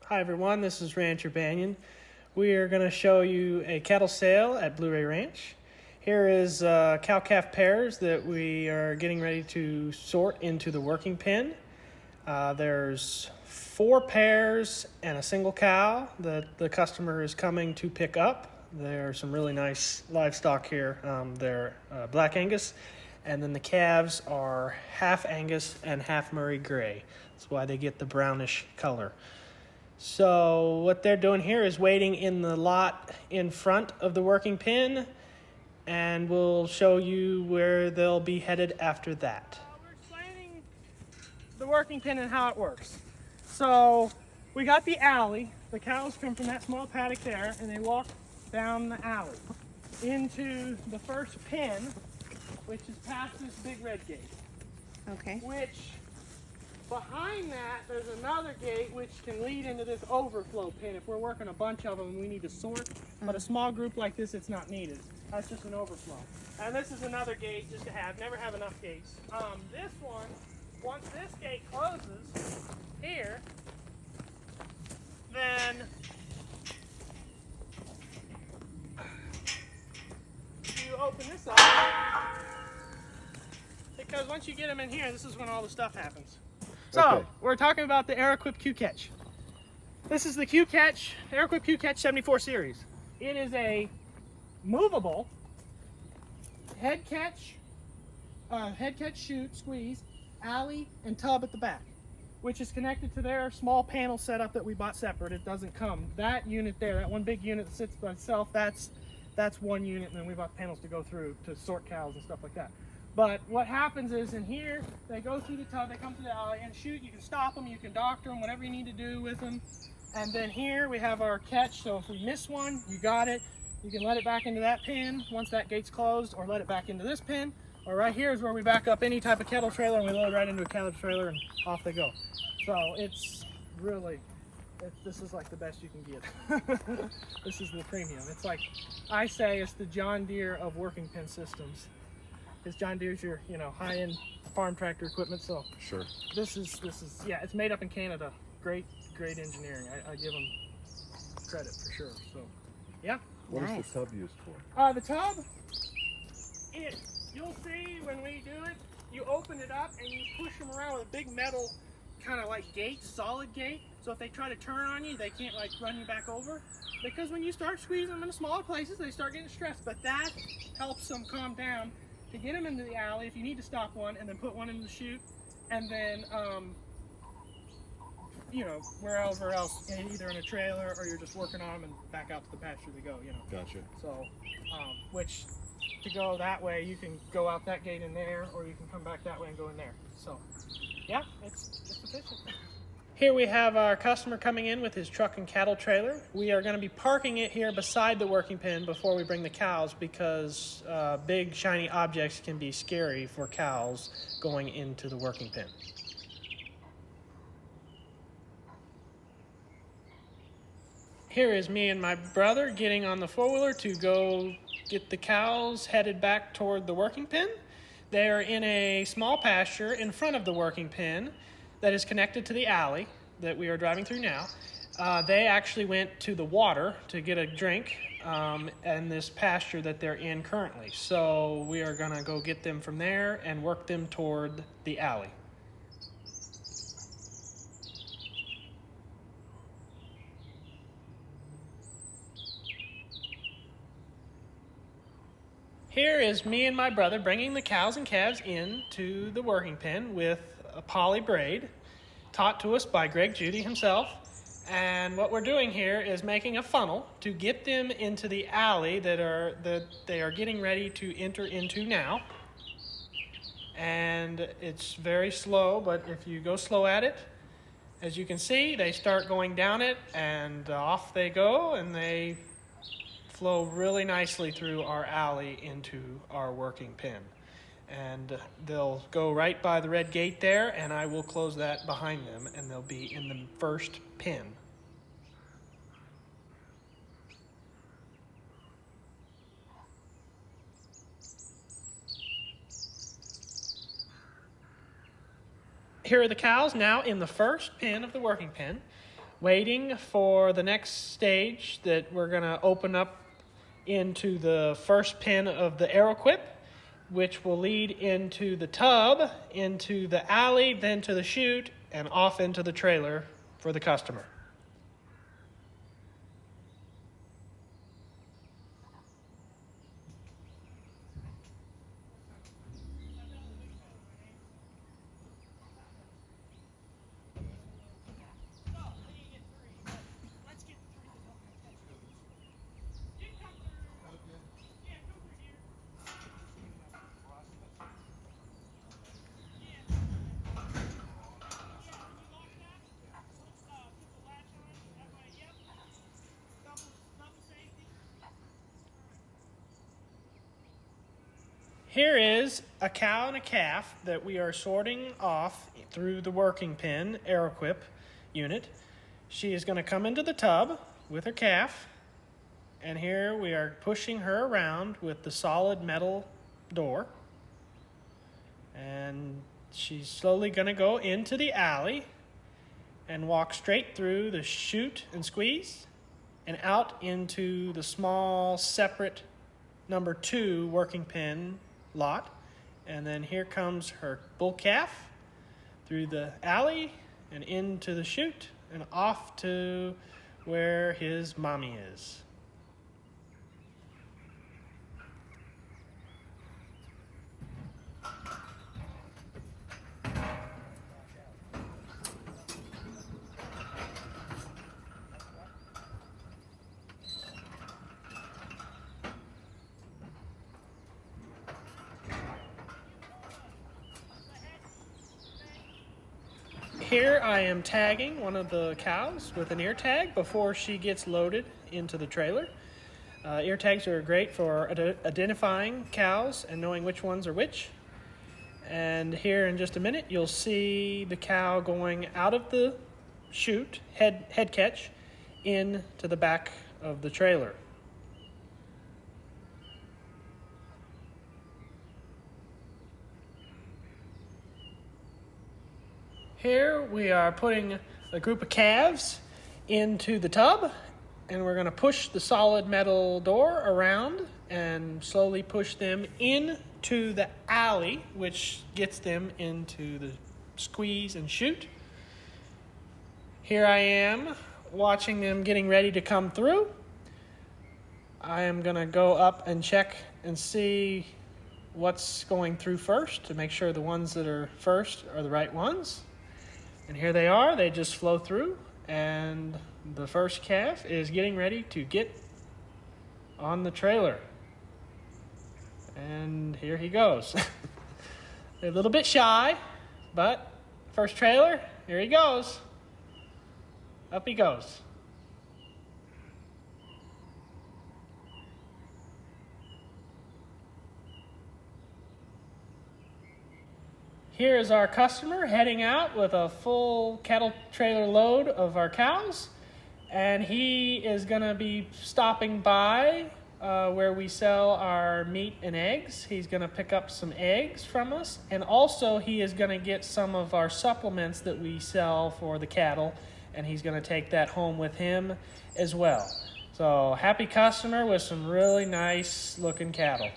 Hi everyone, this is Rancher Banyon. We are going to show you a cattle sale at Blue Ray Ranch. Here is cow-calf pairs that we are getting ready to sort into the working pen. There's 4 pairs and a single cow that the customer is coming to pick up. There are some really nice livestock here. They're Black Angus, and then the calves are half Angus and half Murray Gray. That's why they get the brownish color. So what they're doing here is waiting in the lot in front of the working pen, and we'll show you where they'll be headed after that. We're explaining the working pen and how it works. So we got the alley. The cows come from that small paddock there, and they walk down the alley into the first pen, which is past this big red gate. Okay. Which behind that, there's another gate which can lead into this overflow pen. If we're working a bunch of them, we need to sort. But a small group like this, it's not needed. That's just an overflow. And this is another gate just to have. Never have enough gates. This one, once this gate closes here, then you open this up. Because once you get them in here, this is when all the stuff happens. So, we're talking about the Air-Equipped Q-Catch. This is the Q-Catch, Air-Equipped Q-Catch 74 series. It is a movable head catch, chute, squeeze, alley, and tub at the back, which is connected to their small panel setup that we bought separate. It doesn't come. That unit there, that one big unit that sits by itself, that's one unit, and then we bought panels to go through to sort cows and stuff like that. But what happens is in here, they go through the tub, they come to the alley and shoot. You can stop them, you can doctor them, whatever you need to do with them. And then here we have our catch. So if we miss one, you got it. You can let it back into that pen once that gate's closed, or let it back into this pen. Or right here is where we back up any type of cattle trailer, and we load right into a cattle trailer and off they go. So it's really, this is like the best you can get. This is the premium. It's like, I say it's the John Deere of working pen systems. Because John Deere's your, high-end farm tractor equipment. So sure. This is yeah, it's made up in Canada. Great engineering. I give them credit for sure. So yeah. What is the tub used for? The tub, you'll see when we do it, you open it up and you push them around with a big metal kind of like gate, solid gate. So if they try to turn on you, they can't like run you back over. Because when you start squeezing them in smaller places, they start getting stressed. But that helps them calm down to get them into the alley if you need to stop one, and then put one in the chute, and then wherever else, either in a trailer or you're just working on them and back out to the pasture they go. Gotcha. So which to go that way, you can go out that gate in there, or you can come back that way and go in there. So yeah, it's efficient. Here we have our customer coming in with his truck and cattle trailer. We are going to be parking it here beside the working pen before we bring the cows, because big shiny objects can be scary for cows going into the working pen. Here is me and my brother getting on the four-wheeler to go get the cows headed back toward the working pen. They are in a small pasture in front of the working pen that is connected to the alley that we are driving through now. They actually went to the water to get a drink in this pasture that they're in currently. So we are gonna go get them from there and work them toward the alley. Here is me and my brother bringing the cows and calves into the working pen with a poly braid taught to us by Greg Judy himself. And what we're doing here is making a funnel to get them into the alley that they are getting ready to enter into now. And it's very slow, but if you go slow at it, as you can see, they start going down it and off they go, and they flow really nicely through our alley into our working pen. And they'll go right by the red gate there, and I will close that behind them, and they'll be in the first pen. Here are the cows now in the first pen of the working pen. waiting for the next stage that we're going to open up into the first pin of the Aeroquip, which will lead into the tub, into the alley, then to the chute, and off into the trailer for the customer. Here is a cow and a calf that we are sorting off through the working pin Aeroquip unit. She is going to come into the tub with her calf, and here we are pushing her around with the solid metal door. And she's slowly going to go into the alley and walk straight through the chute and squeeze and out into the small separate number 2 working pin lot. And then here comes her bull calf through the alley and into the chute and off to where his mommy is. Here I am tagging one of the cows with an ear tag before she gets loaded into the trailer. Ear tags are great for identifying cows and knowing which ones are which. And here in just a minute you'll see the cow going out of the chute, head catch, into the back of the trailer. Here we are putting a group of calves into the tub, and we're going to push the solid metal door around and slowly push them into the alley, which gets them into the squeeze and chute. Here I am watching them getting ready to come through. I am going to go up and check and see what's going through first to make sure the ones that are first are the right ones. And here they are. They just flow through, and the first calf is getting ready to get on the trailer. And here he goes. They're a little bit shy, but first trailer, here he goes. Up he goes. Here is our customer heading out with a full cattle trailer load of our cows, and he is going to be stopping by where we sell our meat and eggs. He's going to pick up some eggs from us, and also he is going to get some of our supplements that we sell for the cattle, and he's going to take that home with him as well. So happy customer with some really nice looking cattle.